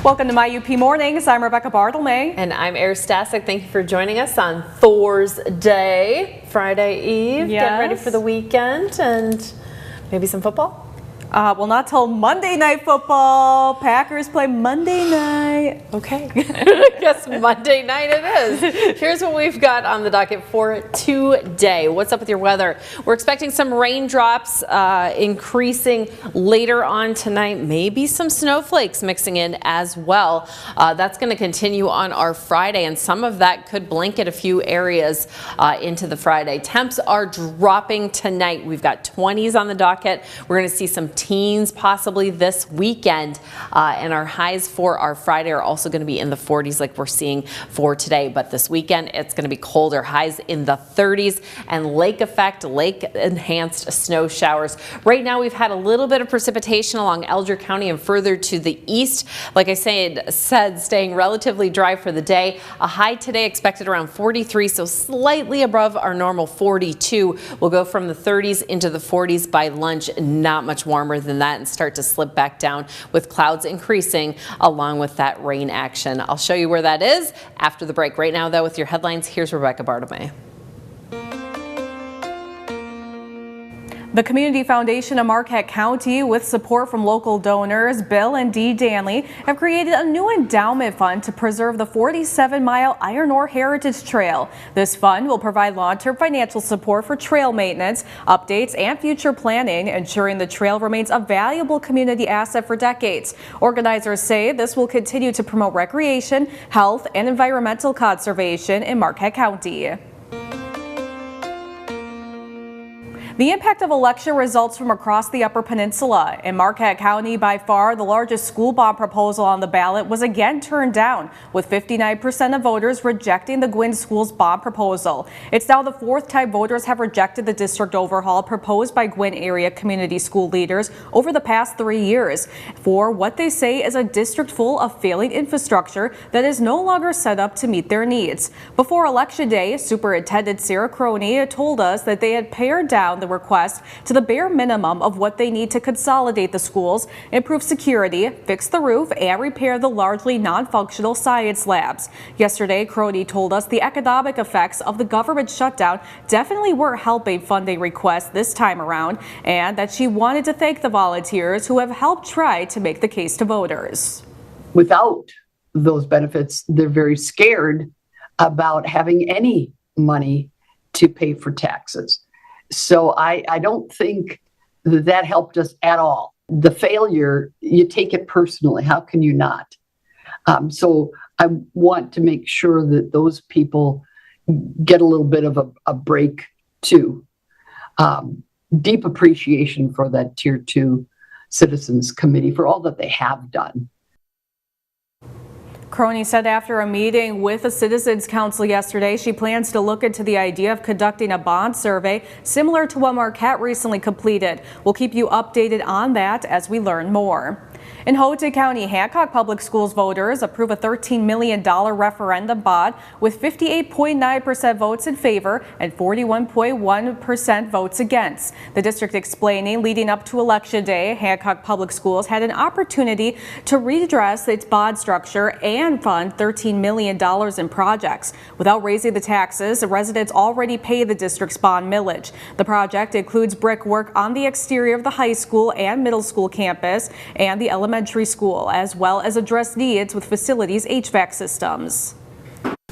Welcome to My UP Mornings. I'm Rebecca Bartlemay. And I'm Eris Stasic. Thank you for joining us on Thor's Day, Friday Eve. Yes. Getting ready for the weekend and maybe some football. Well, not till Monday Night Football. Packers play Monday night. Okay. I guess Monday night it is. Here's what we've got on the docket for today. What's up with your weather? We're expecting some raindrops increasing later on tonight. Maybe some snowflakes mixing in as well. That's going to continue on our Friday, and some of that could blanket a few areas into the Friday. Temps are dropping tonight. We've got 20s on the docket. We're going to see some teens possibly this weekend, and our highs for our Friday are also going to be in the 40s like we're seeing for today. But this weekend it's going to be colder, highs in the 30s, and lake effect, lake enhanced snow showers. Right now we've had a little bit of precipitation along Alger County and further to the east. Like I said, staying relatively dry for the day. A high today expected around 43, so slightly above our normal 42. We'll go from the 30s into the 40s by lunch, not much warmer than that, and start to slip back down with clouds increasing along with that rain action. I'll show you where that is after the break. Right now, though, with your headlines, here's Rebecca Bartlemay. The Community Foundation of Marquette County, with support from local donors Bill and Dee Danley, have created a new endowment fund to preserve the 47-mile Iron Ore Heritage Trail. This fund will provide long-term financial support for trail maintenance, updates, and future planning, ensuring the trail remains a valuable community asset for decades. Organizers say this will continue to promote recreation, health, and environmental conservation in Marquette County. The impact of election results from across the Upper Peninsula. In Marquette County, by far the largest school bond proposal on the ballot was again turned down, with 59% of voters rejecting the Gwinn Schools bond proposal. It's now the fourth time voters have rejected the district overhaul proposed by Gwinn area community school leaders over the past 3 years for what they say is a district full of failing infrastructure that is no longer set up to meet their needs. Before Election Day, Superintendent Sarah Croney told us that they had pared down the request to the bare minimum of what they need to consolidate the schools, improve security, fix the roof, and repair the largely non-functional science labs. Yesterday, Croney told us the economic effects of the government shutdown definitely weren't helping funding requests this time around, and that she wanted to thank the volunteers who have helped try to make the case to voters. Without those benefits, they're very scared about having any money to pay for taxes. So I don't think that helped us at all. The failure, you take it personally. How can you not? So I want to make sure that those people get a little bit of a break too. Deep appreciation for that Tier 2 Citizens Committee for all that they have done. Croney said after a meeting with the Citizens Council yesterday, she plans to look into the idea of conducting a bond survey similar to what Marquette recently completed. We'll keep you updated on that as we learn more. In Houghton County, Hancock Public Schools voters approve a $13 million referendum bond with 58.9% votes in favor and 41.1% votes against. The district explaining leading up to Election Day, Hancock Public Schools had an opportunity to redress its bond structure and fund $13 million in projects. Without raising the taxes, the residents already pay the district's bond millage. The project includes brickwork on the exterior of the high school and middle school campus and the elementary school, as well as address needs with facilities' HVAC systems.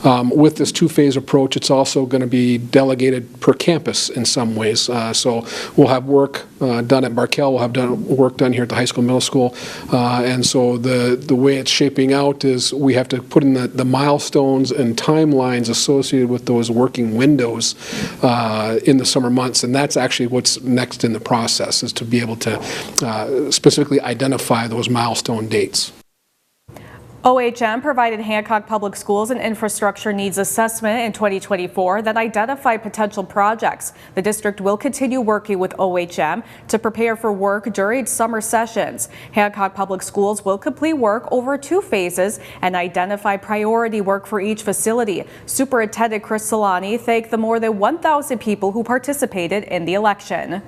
With this two-phase approach, it's also going to be delegated per campus in some ways. So we'll have work done at Barkell, we'll have work done here at the high school, middle school, and so the way it's shaping out is we have to put in the milestones and timelines associated with those working windows in the summer months, and that's actually what's next in the process, is to be able to specifically identify those milestone dates. OHM provided Hancock Public Schools an infrastructure needs assessment in 2024 that identified potential projects. The district will continue working with OHM to prepare for work during summer sessions. Hancock Public Schools will complete work over 2 phases and identify priority work for each facility. Superintendent Chris Solani thanked the more than 1,000 people who participated in the election.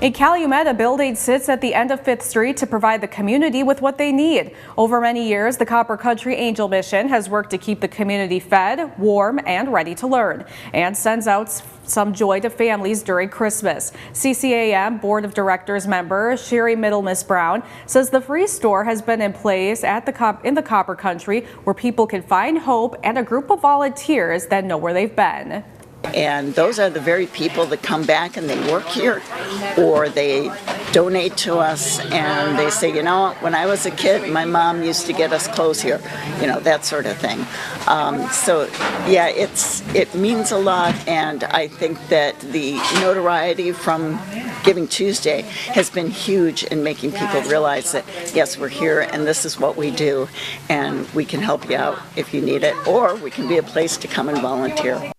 In Calumet, a building sits at the end of 5th Street to provide the community with what they need. Over many years, the Copper Country Angel Mission has worked to keep the community fed, warm, and ready to learn, and sends out some joy to families during Christmas. CCAM Board of Directors member Sherry Middlemiss Brown says the free store has been in place at in the Copper Country where people can find hope and a group of volunteers that know where they've been. And those are the very people that come back and they work here, or they donate to us and they say, you know, when I was a kid, my mom used to get us clothes here, you know, that sort of thing. So yeah, it means a lot, and I think that the notoriety from Giving Tuesday has been huge in making people realize that, yes, we're here and this is what we do, and we can help you out if you need it, or we can be a place to come and volunteer.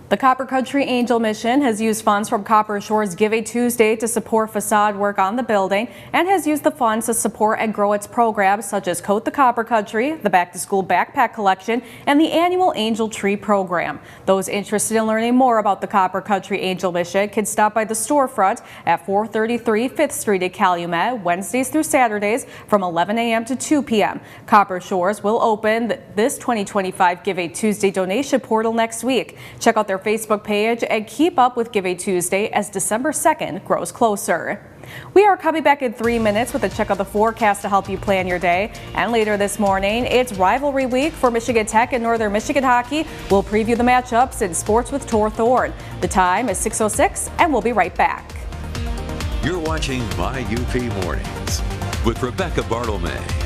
The Copper Country Angel Mission has used funds from Copper Shore's Give a Tuesday to support facade work on the building and has used the funds to support and grow its programs such as Coat the Copper Country, the Back to School Backpack Collection, and the annual Angel Tree Program. Those interested in learning more about the Copper Country Angel Mission can stop by the storefront at 433 5th Street at Calumet Wednesdays through Saturdays from 11 a.m. to 2 p.m. Copper Shores will open this 2025 Give a Tuesday donation portal next week. Check out their Facebook page and keep up with Give a Tuesday as December 2nd grows closer. We are coming back in 3 minutes with a check of the forecast to help you plan your day. And later this morning, it's rivalry week for Michigan Tech and Northern Michigan hockey. We'll preview the matchups in Sports with Tor Thorne. The time is 6:06, and we'll be right back. You're watching My UP Mornings with Rebecca Bartlemy.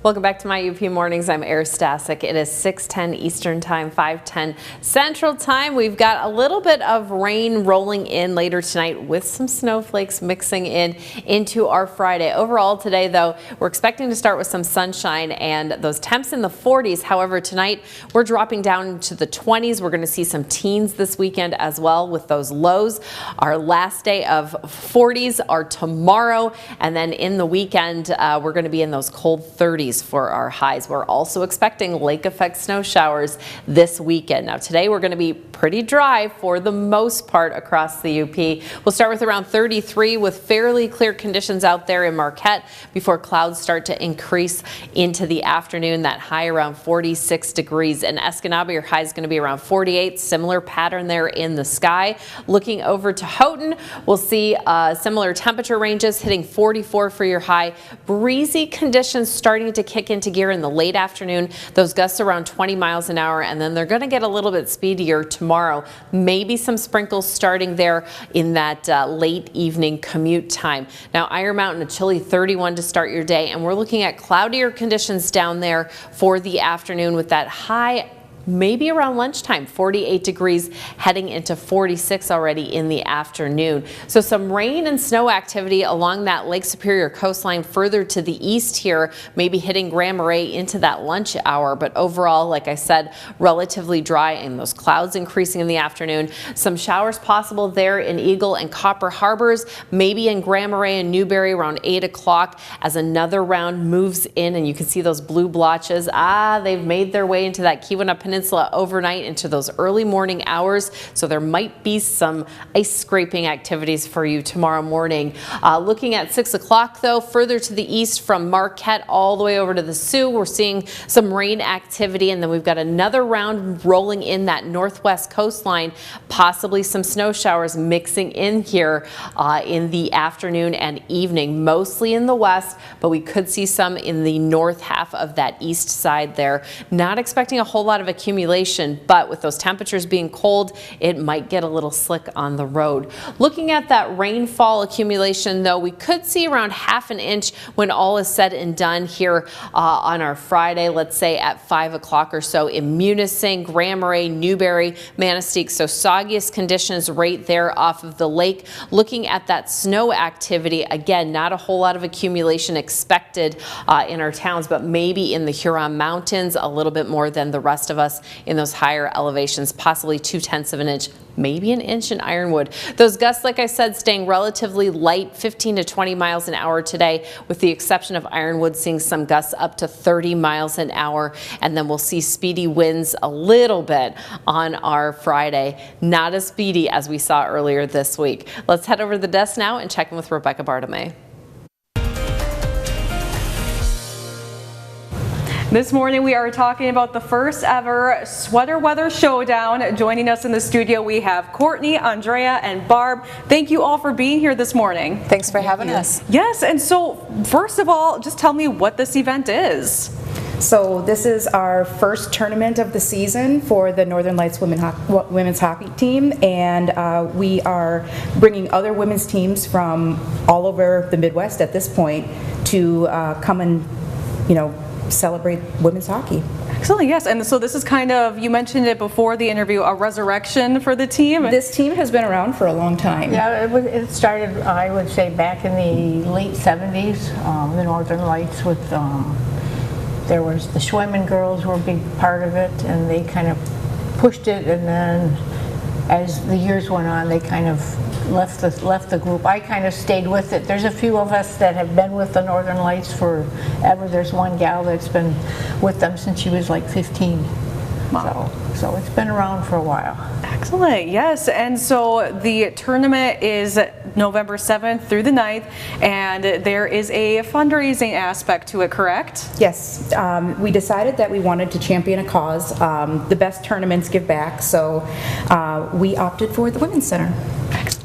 Welcome back to my UP Mornings. I'm Erin Stasek. It is 6:10 Eastern Time, 5:10 Central Time. We've got a little bit of rain rolling in later tonight with some snowflakes mixing into our Friday. Overall today, though, we're expecting to start with some sunshine and those temps in the 40s. However, tonight we're dropping down into the 20s. We're going to see some teens this weekend as well with those lows. Our last day of 40s are tomorrow, and then in the weekend we're going to be in those cold 30s for our highs. We're also expecting lake effect snow showers this weekend. Now today we're going to be pretty dry for the most part across the UP. We'll start with around 33 with fairly clear conditions out there in Marquette before clouds start to increase into the afternoon. That high around 46 degrees. In Escanaba, your high is going to be around 48. Similar pattern there in the sky. Looking over to Houghton, we'll see similar temperature ranges hitting 44 for your high. Breezy conditions starting to kick into gear in the late afternoon. Those gusts around 20 miles an hour, and then they're going to get a little bit speedier tomorrow. Maybe some sprinkles starting there in that late evening commute time. Now Iron Mountain, a chilly 31 to start your day, and we're looking at cloudier conditions down there for the afternoon with that high maybe around lunchtime, 48 degrees, heading into 46 already in the afternoon. So some rain and snow activity along that Lake Superior coastline further to the east here, maybe hitting Grand Marais into that lunch hour. But overall, like I said, relatively dry and those clouds increasing in the afternoon. Some showers possible there in Eagle and Copper Harbors, maybe in Grand Marais and Newberry around 8 o'clock as another round moves in, and you can see those blue blotches. They've made their way into that Keweenaw Peninsula overnight into those early morning hours, so there might be some ice scraping activities for you tomorrow morning. Looking at 6 o'clock though, further to the east from Marquette all the way over to the Sioux, we're seeing some rain activity, and then we've got another round rolling in that northwest coastline, possibly some snow showers mixing in here in the afternoon and evening, mostly in the west, but we could see some in the north half of that east side there. Not expecting a whole lot of accumulation, but with those temperatures being cold, it might get a little slick on the road. Looking at that rainfall accumulation though, we could see around half an inch when all is said and done here on our Friday, let's say at 5 o'clock or so in Munising, Grand Marais, Newberry, Manistee. So soggiest conditions right there off of the lake. Looking at that snow activity, again, not a whole lot of accumulation expected in our towns, but maybe in the Huron Mountains a little bit more than the rest of us in those higher elevations, possibly 0.2 of an inch, maybe an inch in Ironwood. Those gusts, like I said, staying relatively light, 15 to 20 miles an hour today, with the exception of Ironwood seeing some gusts up to 30 miles an hour. And then we'll see speedy winds a little bit on our Friday. Not as speedy as we saw earlier this week. Let's head over to the desk now and check in with Rebecca Bartomay. This morning we are talking about the first ever Sweater Weather Showdown. Joining us in the studio we have Courtney, Andrea, and Barb. Thank you all for being here this morning. Thanks for having us. Yes, and so first of all, just tell me what this event is. So this is our first tournament of the season for the Northern Lights women's hockey team, and we are bringing other women's teams from all over the Midwest at this point to come and, celebrate women's hockey. Excellent, yes. And so this is kind of, you mentioned it before the interview, a resurrection for the team. This team has been around for a long time. Yeah, it started, I would say, back in the late 70s, the Northern Lights with, there was the Schwimmen girls were a big part of it, and they kind of pushed it, and then as the years went on, they kind of left the group. I kind of stayed with it. There's a few of us that have been with the Northern Lights forever. There's one gal that's been with them since she was like 15. Wow. So it's been around for a while. Excellent, yes. And so the tournament is November 7th through the 9th, and there is a fundraising aspect to it, correct? Yes. We decided that we wanted to champion a cause. The best tournaments give back, so we opted for the Women's Center.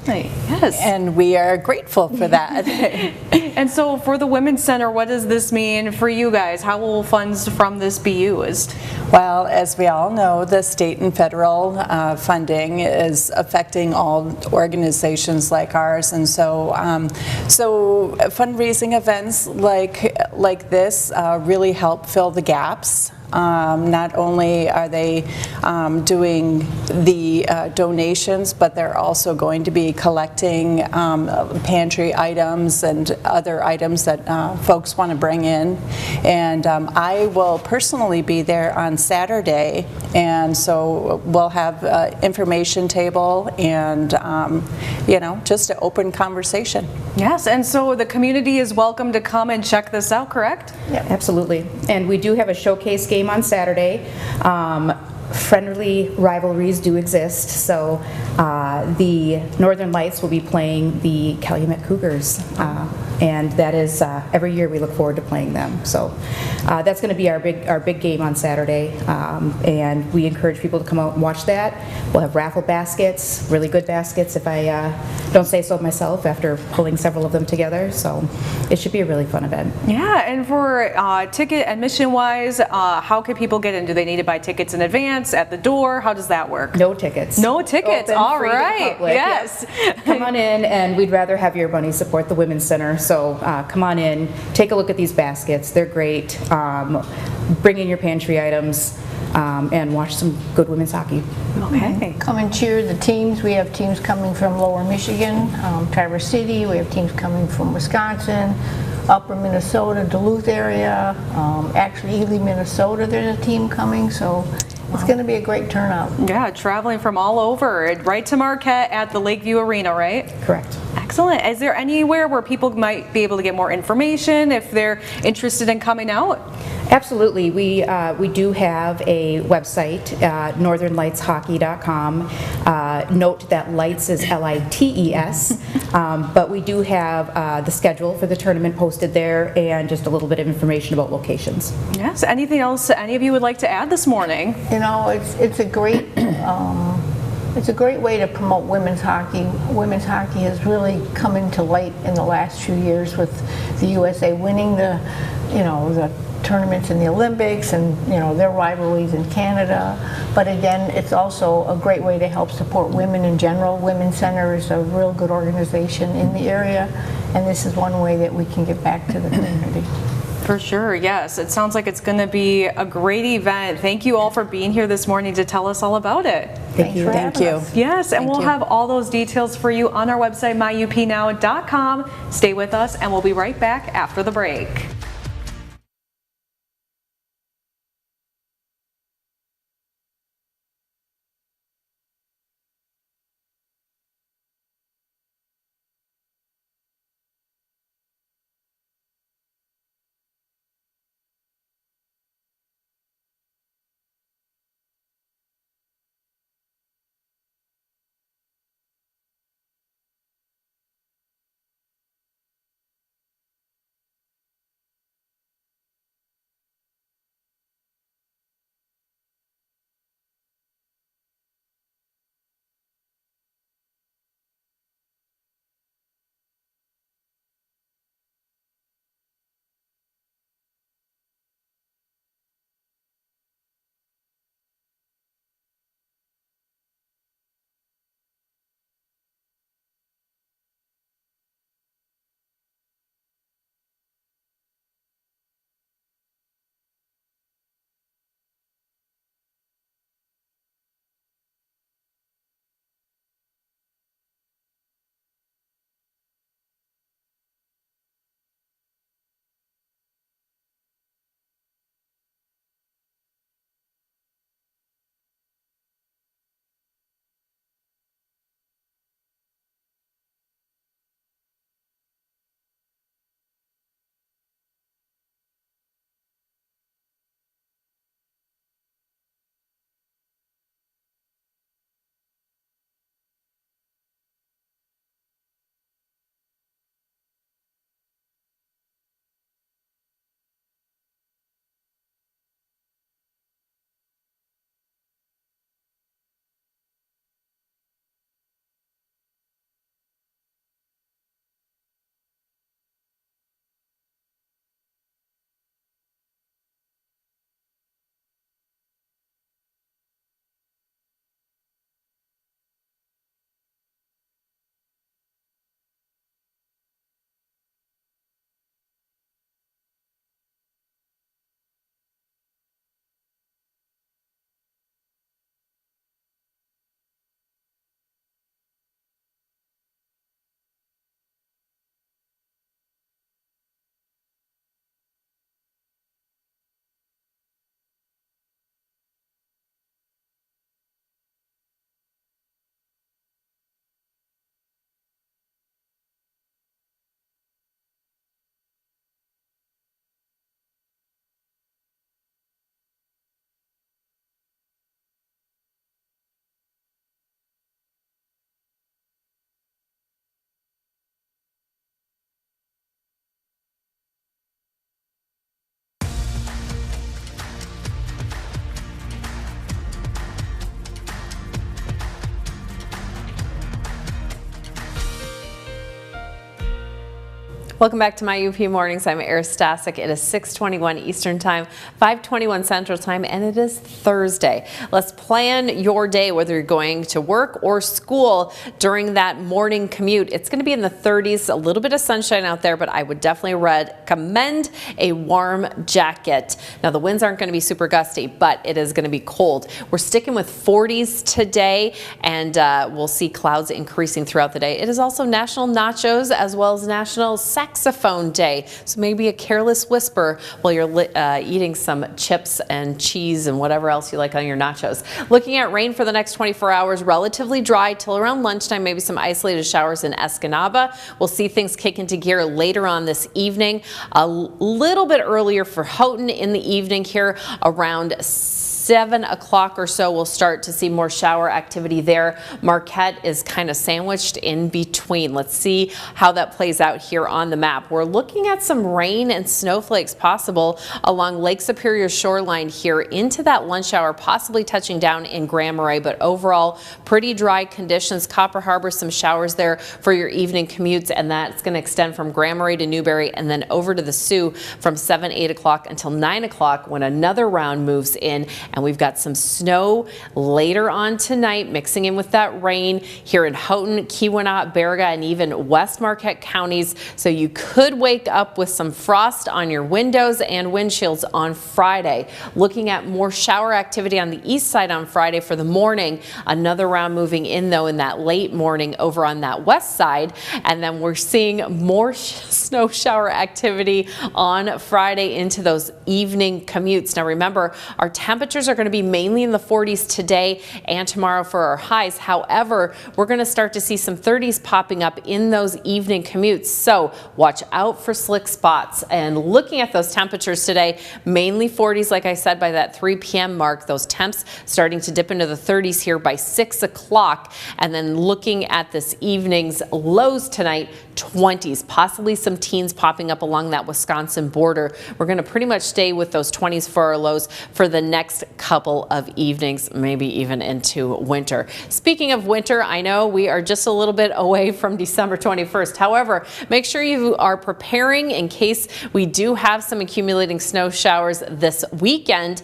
Yes. And we are grateful for that. And so for the Women's Center, what does this mean for you guys? How will funds from this be used? Well, as we all know, the state and federal funding is affecting all organizations like ours, and so fundraising events like this really help fill the gaps. Not only are they doing the donations, but they're also going to be collecting pantry items and other items that folks want to bring in. And I will personally be there on Saturday, and so we'll have information table and just an open conversation. Yes, and so the community is welcome to come and check this out, correct? Yeah, absolutely. And we do have a showcase game on Saturday. Friendly rivalries do exist, so the Northern Lights will be playing the Calumet Cougars, and that is every year we look forward to playing them. So that's going to be our big game on Saturday, and we encourage people to come out and watch that. We'll have raffle baskets, really good baskets, if I don't say so myself, after pulling several of them together. So it should be a really fun event. Yeah, and for ticket admission-wise, how can people get in? Do they need to buy tickets in advance, at the door? How does that work? No tickets. No tickets. Open, All free to the right. public. Yes. Come on in, and we'd rather have your money support the Women's Center. So come on in, take a look at these baskets. They're great. Bring in your pantry items and watch some good women's hockey. Okay. Come and cheer the teams. We have teams coming from Lower Michigan, Traverse City. We have teams coming from Wisconsin, Upper Minnesota, Duluth area. Actually, Ely, Minnesota, there's a team coming. So it's going to be a great turnout. Yeah, traveling from all over, right to Marquette at the Lakeview Arena, right? Correct. Excellent. Is there anywhere where people might be able to get more information if they're interested in coming out? Absolutely. We do have a website, northernlightshockey.com. Note that lights is Lites, but we do have the schedule for the tournament posted there and just a little bit of information about locations. Yes. Anything else any of you would like to add this morning? You know, it's a great way to promote women's hockey. Women's hockey has really come into light in the last few years with the USA winning the tournaments in the Olympics and their rivalries in Canada. But again, it's also a great way to help support women in general. Women's Center is a real good organization in the area, and this is one way that we can get back to the community. For sure, yes. It sounds like it's going to be a great event. Thank you all for being here this morning to tell us all about it. Thank you. Thank you. Yes, and Thank we'll you. have all those details for you on our website, myupnow.com. Stay with us, and we'll be right back after the break. Welcome back to my UP Mornings. I'm Eris Stasic. It is 6:21 Eastern Time, 5:21 Central Time, and it is Thursday. Let's plan your day, whether you're going to work or school during that morning commute. It's going to be in the 30s, a little bit of sunshine out there, but I would definitely recommend a warm jacket. Now, the winds aren't going to be super gusty, but it is going to be cold. We're sticking with 40s today, and we'll see clouds increasing throughout the day. It is also National Nachos as well as National Saxophone Day, so maybe a careless whisper while you're eating some chips and cheese and whatever else you like on your nachos. Looking at rain for the next 24 hours, relatively dry till around lunchtime, maybe some isolated showers in Escanaba. We'll see things kick into gear later on this evening. A little bit earlier for Houghton in the evening here around 7 o'clock or so, we'll start to see more shower activity there. Marquette is kind of sandwiched in between. Let's see how that plays out here on the map. We're looking at some rain and snowflakes possible along Lake Superior shoreline here into that lunch hour, possibly touching down in Grand Marais, but overall pretty dry conditions. Copper Harbor, some showers there for your evening commutes, and that's going to extend from Grand Marais to Newberry and then over to the Sioux from 7, 8 o'clock until 9 o'clock when another round moves in. And we've got some snow later on tonight, mixing in with that rain here in Houghton, Keweenaw, Baraga, and even West Marquette counties. So you could wake up with some frost on your windows and windshields on Friday. Looking at more shower activity on the east side on Friday for the morning. Another round moving in, though, in that late morning over on that west side. And then we're seeing more snow shower activity on Friday into those evening commutes. Now, remember, our temperatures are going to be mainly in the 40s today and tomorrow for our highs. However, we're going to start to see some 30s popping up in those evening commutes. So watch out for slick spots. And looking at those temperatures today, mainly 40s, like I said, by that 3 p.m. mark. Those temps starting to dip into the 30s here by 6 o'clock. And then looking at this evening's lows tonight, 20s, possibly some teens popping up along that Wisconsin border. We're going to pretty much stay with those 20s for our lows for the next couple of evenings, maybe even into winter. Speaking of winter, I know we are just a little bit away from December 21st. However, make sure you are preparing in case we do have some accumulating snow showers this weekend.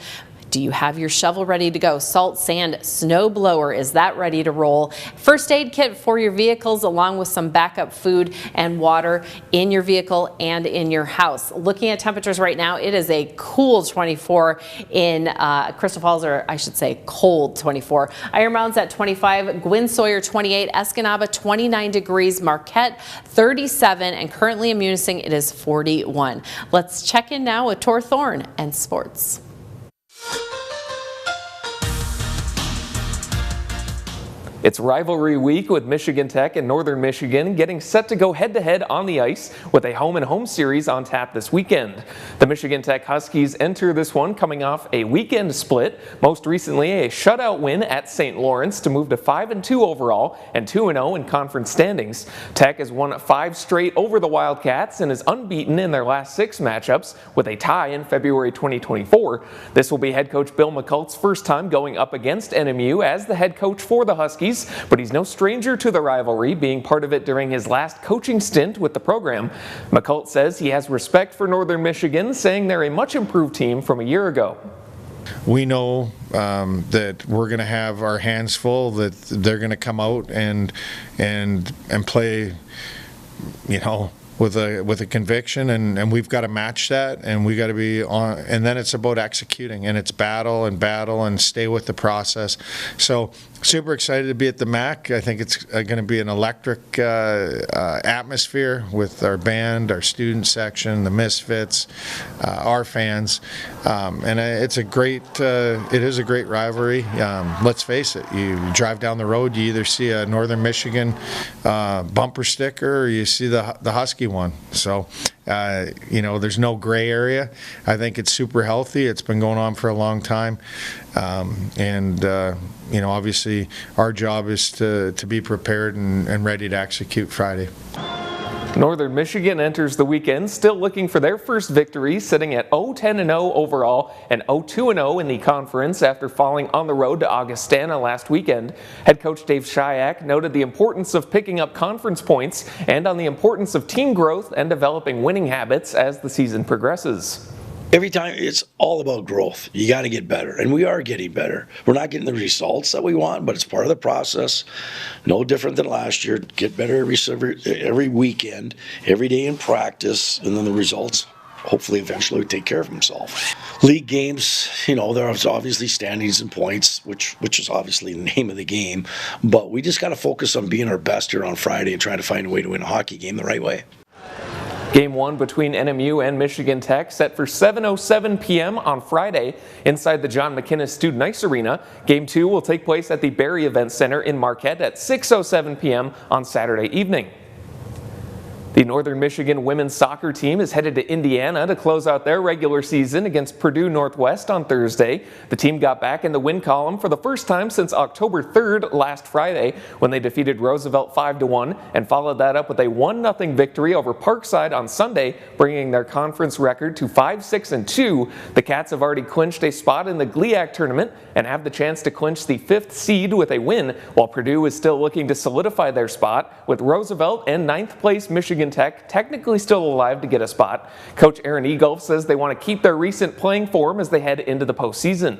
Do you have your shovel ready to go? Salt, sand, snow blower, is that ready to roll? First aid kit for your vehicles along with some backup food and water in your vehicle and in your house. Looking at temperatures right now, it is a cool 24 in Crystal Falls, or I should say cold 24. Iron Mounds at 25, Gwynn Sawyer 28, Escanaba 29 degrees, Marquette 37, and currently in Munising it is 41. Let's check in now with Tor Thorne and sports. It's rivalry week with Michigan Tech and Northern Michigan getting set to go head-to-head on the ice with a home-and-home series on tap this weekend. The Michigan Tech Huskies enter this one coming off a weekend split, most recently a shutout win at St. Lawrence to move to 5-2 overall and 2-0 in conference standings. Tech has won 5 straight over the Wildcats and is unbeaten in their last 6 matchups with a tie in February 2024. This will be head coach Bill McCult's first time going up against NMU as the head coach for the Huskies. But he's no stranger to the rivalry, being part of it during his last coaching stint with the program. McCult says he has respect for Northern Michigan, saying they're a much improved team from a year ago. We know that we're going to have our hands full, that they're going to come out and play, you know, with a conviction, and we've got to match that, and we got to be on. And then it's about executing, and it's battle and stay with the process. So super excited to be at the MAC. I think it's going to be an electric atmosphere with our band, our student section, the Misfits, our fans, and it's a great. It is a great rivalry. Let's face it. You drive down the road, you either see a Northern Michigan bumper sticker, or you see the Husky one. So, you know, there's no gray area. I think it's super healthy. It's been going on for a long time. You know, obviously our job is to be prepared and ready to execute Friday. Northern Michigan enters the weekend still looking for their first victory, sitting at 0-10-0 overall and 0-2-0 in the conference after falling on the road to Augustana last weekend. Head coach Dave Shayak noted the importance of picking up conference points and on the importance of team growth and developing winning habits as the season progresses. Every time it's all about growth. You got to get better, and we are getting better. We're not getting the results that we want, but it's part of the process. No different than last year. Get better every weekend, every day in practice, and then the results hopefully eventually take care of themselves. League games, there's obviously standings and points, which is obviously the name of the game, but we just got to focus on being our best here on Friday and trying to find a way to win a hockey game the right way. Game 1 between NMU and Michigan Tech set for 7:07 p.m. on Friday inside the John McInnes Student Ice Arena. Game 2 will take place at the Barrie Event Center in Marquette at 6:07 p.m. on Saturday evening. The Northern Michigan women's soccer team is headed to Indiana to close out their regular season against Purdue Northwest on Thursday. The team got back in the win column for the first time since October 3rd last Friday when they defeated Roosevelt 5-1 and followed that up with a 1-0 victory over Parkside on Sunday, bringing their conference record to 5-6-2. The Cats have already clinched a spot in the GLIAC tournament and have the chance to clinch the 5th seed with a win, while Purdue is still looking to solidify their spot with Roosevelt and 9th place Michigan Tech technically still alive to get a spot. Coach Aaron Egolf says they want to keep their recent playing form as they head into the postseason.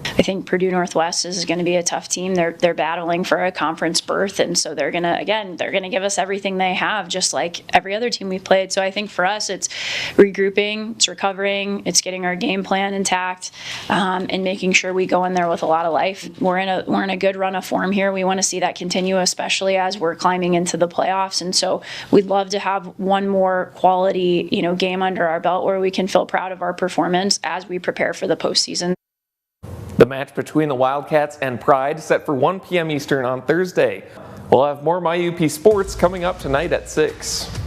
I think Purdue Northwest is going to be a tough team. They're battling for a conference berth, and so they're going to give us everything they have, just like every other team we've played. So I think for us, it's regrouping, it's recovering, it's getting our game plan intact, and making sure we go in there with a lot of life. We're in a good run of form here. We want to see that continue, especially as we're climbing into the playoffs. And so we'd love to have one more quality, game under our belt where we can feel proud of our performance as we prepare for the postseason. The match between the Wildcats and Pride set for 1 p.m. Eastern on Thursday. We'll have more MyUP Sports coming up tonight at 6.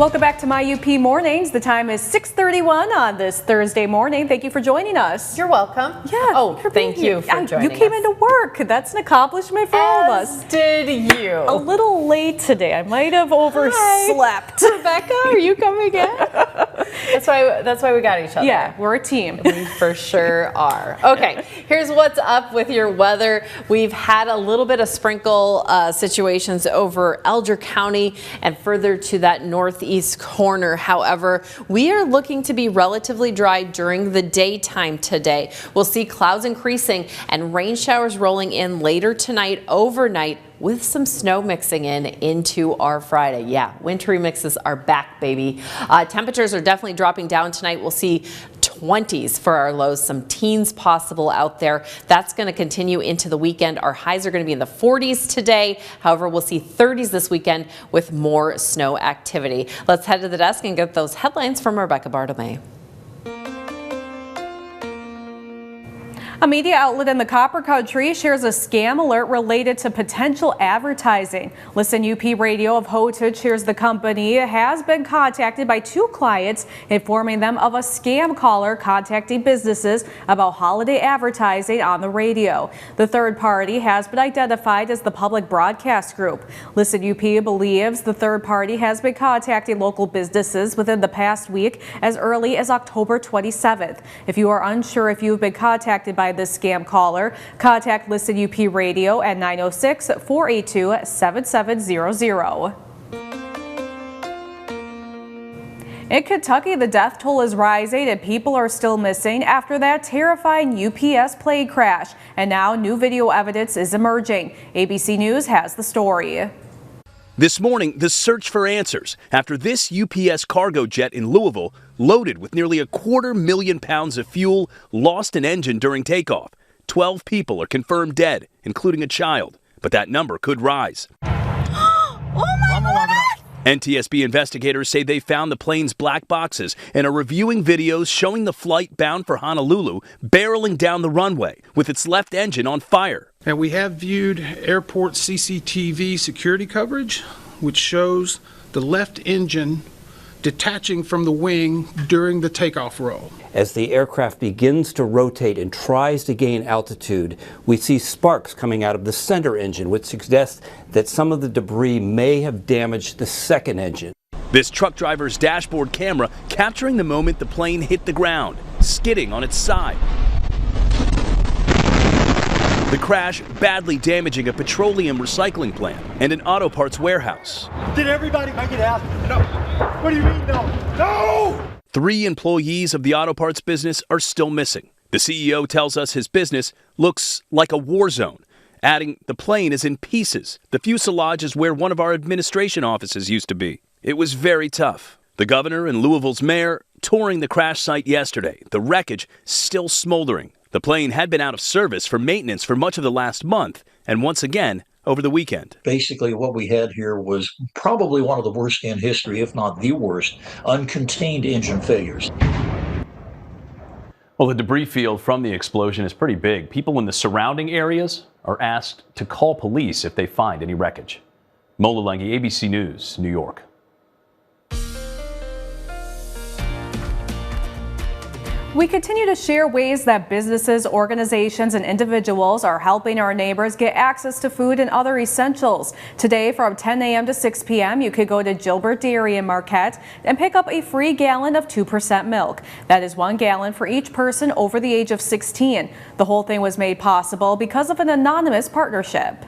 Welcome back to My UP Mornings. The time is 6:31 on this Thursday morning. Thank you for joining us. You're welcome. Yeah. Oh, thank you for joining You came us. into work. That's an accomplishment for all of us. Did you? A little late today. I might have overslept. Rebecca, are you coming in? That's why we got each other. Yeah, we're a team. We for sure are. Okay, here's what's up with your weather. We've had a little bit of sprinkle situations over Elger County and further to that northeast corner. However, we are looking to be relatively dry during the daytime today. We'll see clouds increasing and rain showers rolling in later tonight, overnight, with some snow mixing into our Friday. Yeah, wintry mixes are back, baby. Temperatures are definitely dropping down tonight. We'll see 20s for our lows, some teens possible out there. That's going to continue into the weekend. Our highs are going to be in the 40s today. However, we'll see 30s this weekend with more snow activity. Let's head to the desk and get those headlines from Rebecca Bartolome. A media outlet in the Copper Country shares a scam alert related to potential advertising. Listen UP Radio of Hotech shares the company has been contacted by 2 clients informing them of a scam caller contacting businesses about holiday advertising on the radio. The third party has been identified as the Public Broadcast Group. Listen UP believes the third party has been contacting local businesses within the past week as early as October 27th. If you are unsure if you've been contacted by this scam caller, contact Listen UP Radio at 906-482-7700. In Kentucky, the death toll is rising and people are still missing after that terrifying UPS plane crash. And now new video evidence is emerging. ABC News has the story. This morning, the search for answers after this UPS cargo jet in Louisville, loaded with nearly 250,000 pounds of fuel, lost an engine during takeoff. 12 people are confirmed dead, including a child, but that number could rise. Oh my God! NTSB investigators say they found the plane's black boxes and are reviewing videos showing the flight bound for Honolulu barreling down the runway with its left engine on fire. And we have viewed airport CCTV security coverage, which shows the left engine detaching from the wing during the takeoff roll. As the aircraft begins to rotate and tries to gain altitude, we see sparks coming out of the center engine, which suggests that some of the debris may have damaged the second engine. This truck driver's dashboard camera capturing the moment the plane hit the ground, skidding on its side. The crash badly damaging a petroleum recycling plant and an auto parts warehouse. Did everybody make it out? No. What do you mean no? No! 3 employees of the auto parts business are still missing. The CEO tells us his business looks like a war zone, adding the plane is in pieces. The fuselage is where one of our administration offices used to be. It was very tough. The governor and Louisville's mayor touring the crash site yesterday. The wreckage still smoldering. The plane had been out of service for maintenance for much of the last month, and once again over the weekend. Basically, what we had here was probably one of the worst in history, if not the worst, uncontained engine failures. Well, the debris field from the explosion is pretty big. People in the surrounding areas are asked to call police if they find any wreckage. Mola Lengi, ABC News, New York. We continue to share ways that businesses, organizations, and individuals are helping our neighbors get access to food and other essentials. Today from 10 a.m. to 6 p.m. you could go to Gilbert Dairy in Marquette and pick up a free gallon of 2% milk. That is 1 gallon for each person over the age of 16. The whole thing was made possible because of an anonymous partnership.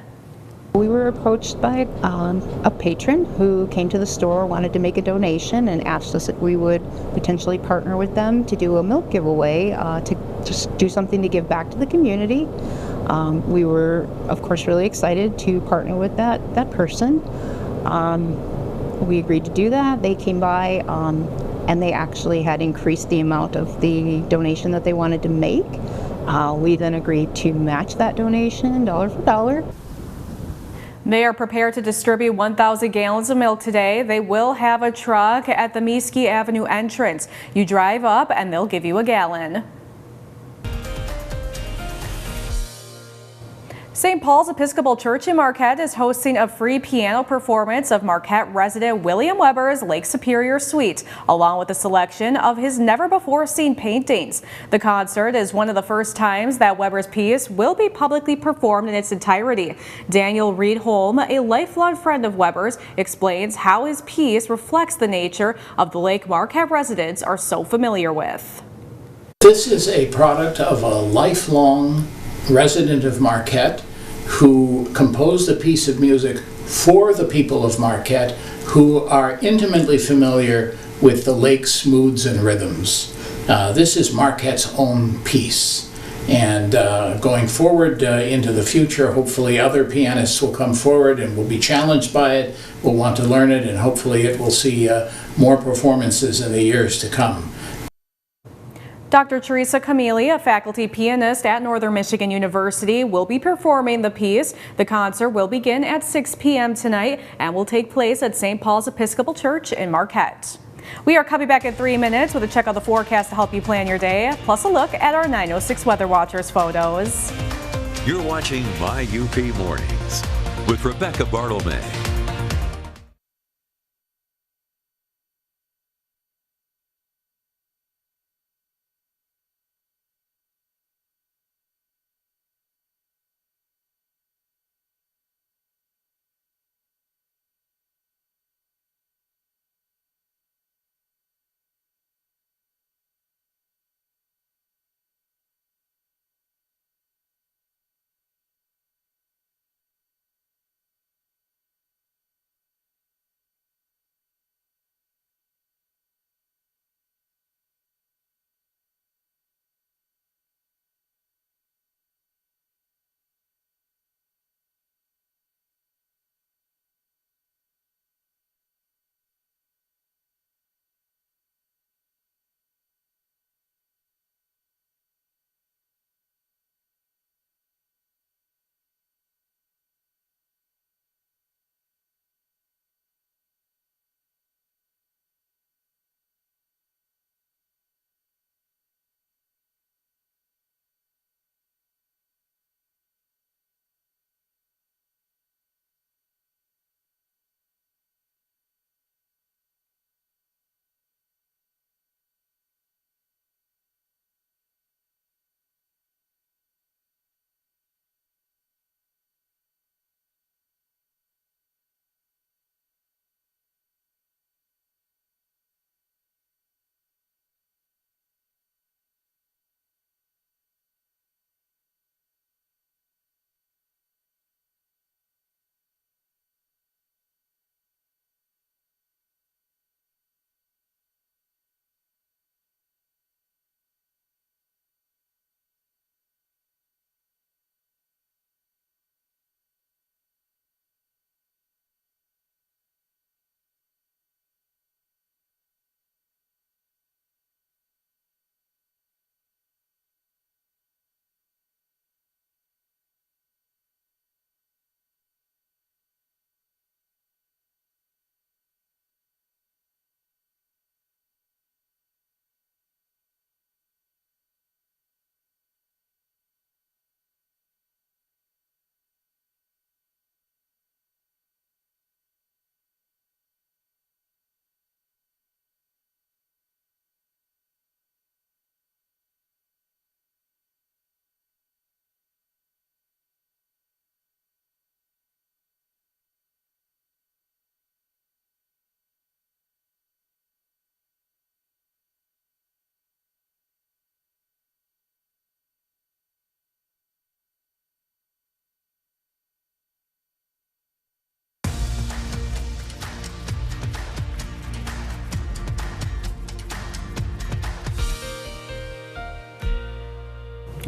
We were approached by a patron who came to the store, wanted to make a donation, and asked us if we would potentially partner with them to do a milk giveaway, to just do something to give back to the community. We were, of course, really excited to partner with that person. We agreed to do that. They came by and they actually had increased the amount of the donation that they wanted to make. We then agreed to match that donation dollar for dollar. They are prepared to distribute 1,000 gallons of milk today. They will have a truck at the Meeski Avenue entrance. You drive up and they'll give you a gallon. St. Paul's Episcopal Church in Marquette is hosting a free piano performance of Marquette resident William Weber's Lake Superior Suite, along with a selection of his never-before-seen paintings. The concert is one of the first times that Weber's piece will be publicly performed in its entirety. Daniel Reed Holm, a lifelong friend of Weber's, explains how his piece reflects the nature of the lake Marquette residents are so familiar with. This is a product of a lifelong resident of Marquette who composed a piece of music for the people of Marquette who are intimately familiar with the lake's moods and rhythms. This is Marquette's own piece. And going forward into the future, hopefully other pianists will come forward and will be challenged by it, will want to learn it, and hopefully it will see more performances in the years to come. Dr. Teresa Camilli, a faculty pianist at Northern Michigan University, will be performing the piece. The concert will begin at 6 p.m. tonight and will take place at St. Paul's Episcopal Church in Marquette. We are coming back in 3 minutes with a check of the forecast to help you plan your day, plus a look at our 906 Weather Watchers photos. You're watching My UP Mornings with Rebecca Bartlemy.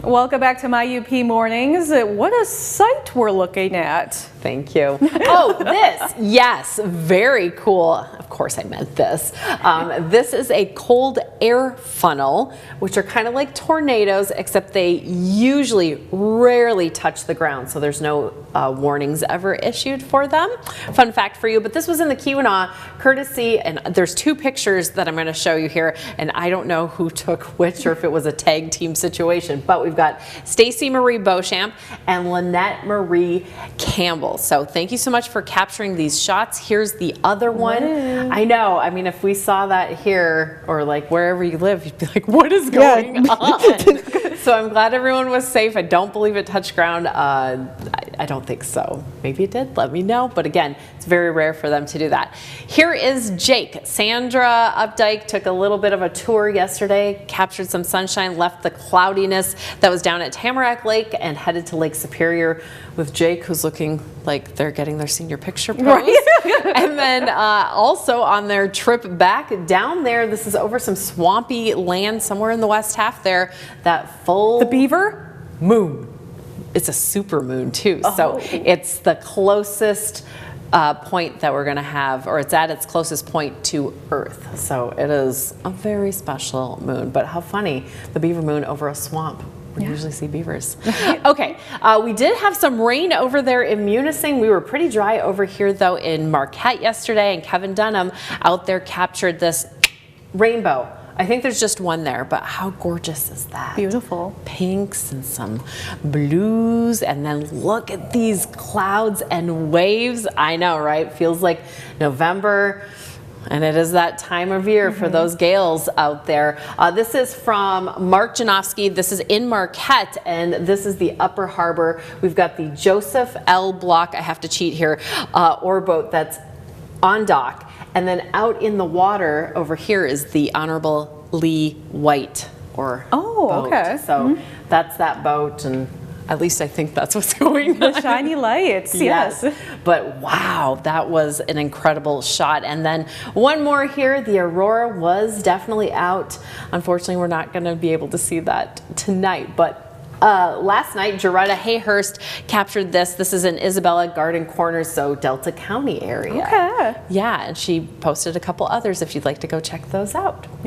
Welcome back to My UP Mornings. What a sight we're looking at. Thank you. Oh, this, yes, very cool. Of course I meant this. This is a cold air funnel, which are kind of like tornadoes, except they usually rarely touch the ground, so there's no warnings ever issued for them. Fun fact for you, but this was in the Keweenaw courtesy, and there's two pictures that I'm going to show you here, and I don't know who took which or if it was a tag team situation, but we've got Stacey Marie Beauchamp and Lynette Marie Campbell. So thank you so much for capturing these shots. Here's the other one. I know, I mean, if we saw that here or like wherever you live, you'd be like, what is going on? So I'm glad everyone was safe. I don't believe it touched ground. I don't think so. Maybe it did, let me know. But again, it's very rare for them to do that. Here is Jake. Sandra Updike took a little bit of a tour yesterday, captured some sunshine, left the cloudiness that was down at Tamarack Lake and headed to Lake Superior with Jake, who's looking like they're getting their senior picture pose. And then also on their trip back down there, this is over some swampy land somewhere in the west half there, that full... The beaver? Moon. It's a super moon too, so it's the closest point that we're going to have, or it's at its closest point to Earth. So it is a very special moon. But how funny, the beaver moon over a swamp. We usually see beavers. Okay, we did have some rain over there in Munising. We were pretty dry over here though in Marquette yesterday, and Kevin Dunham out there captured this rainbow. I think there's just one there, but how gorgeous is that? Beautiful. Pinks and some blues, and then look at these clouds and waves. I know, right? Feels like November, and it is that time of year for those gales out there. This is from Mark Janofsky. This is in Marquette, and this is the Upper Harbor. We've got the Joseph L. Block, I have to cheat here, ore boat that's on dock. And then out in the water over here is the Honorable Lee White boat. Okay. So that's that boat, and at least I think that's what's going on. The shiny lights, yes. But wow, that was an incredible shot. And then one more here, the Aurora was definitely out. Unfortunately, we're not going to be able to see that tonight, but last night, Jaretta Hayhurst captured this. This is in Isabella Garden Corners, so Delta County area. Okay. Yeah, and she posted a couple others if you'd like to go check those out.